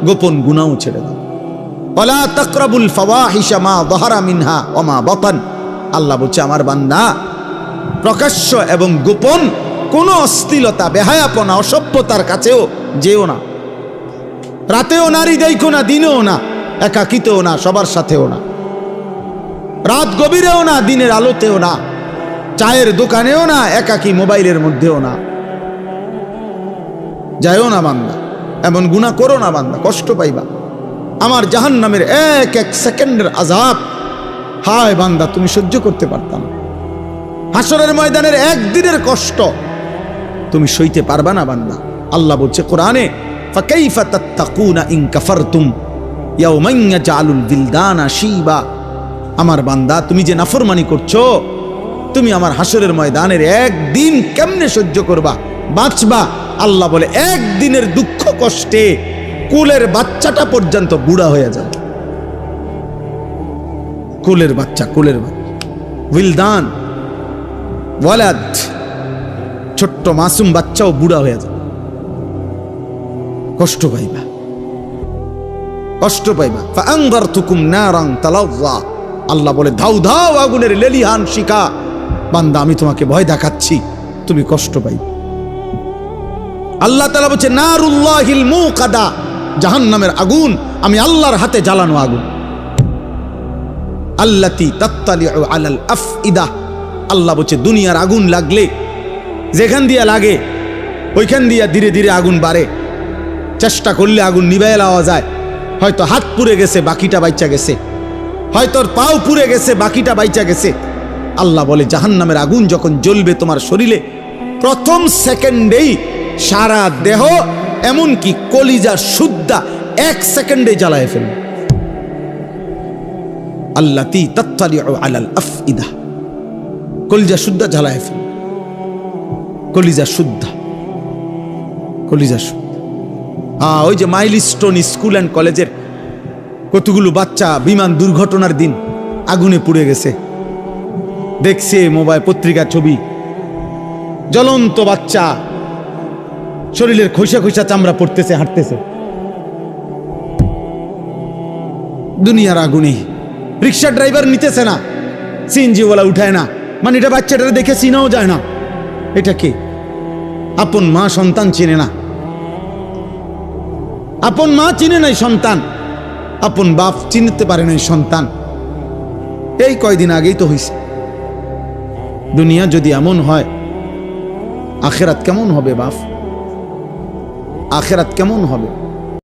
গোপন গুনাহ ছেড়ে দাও। ওয়ালা তাকরাবুল ফাওয়াহিশা মা যাহারা মিনহা ওয়া মা বাতান। আল্লাহ বলছে আমার বান্দা প্রকাশ্য এবং গোপন কোনো অশ্লীলতা বেহায়াপনা অসভ্যতার কাছেও যেও না। রাতেও নারী দেখো না, দিনেও না, একাকিতেও না, সবার সাথেও না, রাত গভীরেও না, দিনের আলোতেও না, চায়ের দোকানেও না, একাকি মোবাইলের মধ্যেও না। যাইও না বান্দা, এমন গুনাহ করো না বান্দা, কষ্ট পাইবা। আমার জাহান্নামের এক এক সেকেন্ডের আযাব, হায় বান্দা তুমি সহ্য করতে পারতাম। হাসরের ময়দানের একদিনের কষ্ট তুমি সইতে পারবা না বান্দা। আল্লাহ বলছে কোরআনে, ফাকাইফা তাত্তাকুনা ইন কাফারতুম ইয়াওমান ইয়াজআলুল বিলদানা শিবা। আমার বান্দা তুমি যে নাফরমানি করছো, তুমি আমার হাসরের ময়দানের একদিন কেমনে সহ্য করবা, বাঁচবা? আল্লাহ বলে একদিনের দুঃখ কষ্টে কুলের বাচ্চাটা পর্যন্ত বুড়া হয়ে যায়। কুলের বাচ্চা উইলদান ওয়ালাদ, ছোট্ট মাসুম বাচ্চাও বুড়া হয়ে যায়। কষ্ট পাইবা, কষ্ট পাইবা। ফাআনযারতুকুম নারান তালাযযা, আল্লাহ বলে ধাউ ধাউ আগুনের লেলিহান শিখা, বান্দা আমি তোমাকে ভয় দেখাচ্ছি, তুমি কষ্ট পাইবে। আল্লাহ তাআলা বলছে নারুল্লাহিল মুকাদা, জাহান্নামের আগুন আমি আল্লাহর হাতে জ্বালানো আগুন। আল্লাতী তাত্তালিউ আলাল আফইদা, আল্লাহ বলছে দুনিয়ার আগুন লাগলে যেখান দিয়া লাগে ওইখান দিয়া ধীরে ধীরে আগুন বাড়ে। চেষ্টা করলে আগুন নিভাইয়া দেওয়া যায়। হয়তো হাত পুড়ে গেছে, বাকিটা বাইচা গেছে, হয়তো পাও পুড়ে গেছে, বাকিটা বাইচা গেছে। আল্লাহ বলে জাহান্নামের আগুন যখন জ্বলবে তোমার শরীরে, প্রথম সেকেন্ডেই সারা দেহ এমনকি কলিজা সুদ্ধা 1 সেকেন্ডে জ্বালায় ফেলবে। আল্লাতী তাত্তালিউ আলাল আফইদা, কলিজা শুদ্ধা জ্বালায় ফেলবে। কলিজা শুদ্ধা, কলিজা শুদ্ধা। ওই যে মাইলস্টোন স্কুল অ্যান্ড কলেজের কতগুলো বাচ্চা বিমান দুর্ঘটনার দিন আগুনে পুড়ে গেছে, দেখছে মোবাইল পত্রিকা ছবি, জ্বলন্ত বাচ্চা, শরীরের খোসা খোসা চামড়া পড়তেছে, হাঁটতেছে। দুনিয়ার আগুনে রিক্সা ড্রাইভার নিতেছে না, সিএনজিওয়ালা উঠায় না, মানে এটা বাচ্চাটা দেখে চিনাও যায় না এটা কে। আপন মা সন্তান চিনে না, আপন মা চিনে নাই সন্তান, আপন বাপ চিনতে পারে নাই সন্তান। এই কয়দিন আগেই তো হইছে। দুনিয়া যদি এমন হয়, আখিরাত কেমন হবে বাপ? আখিরাত কেমন হবে?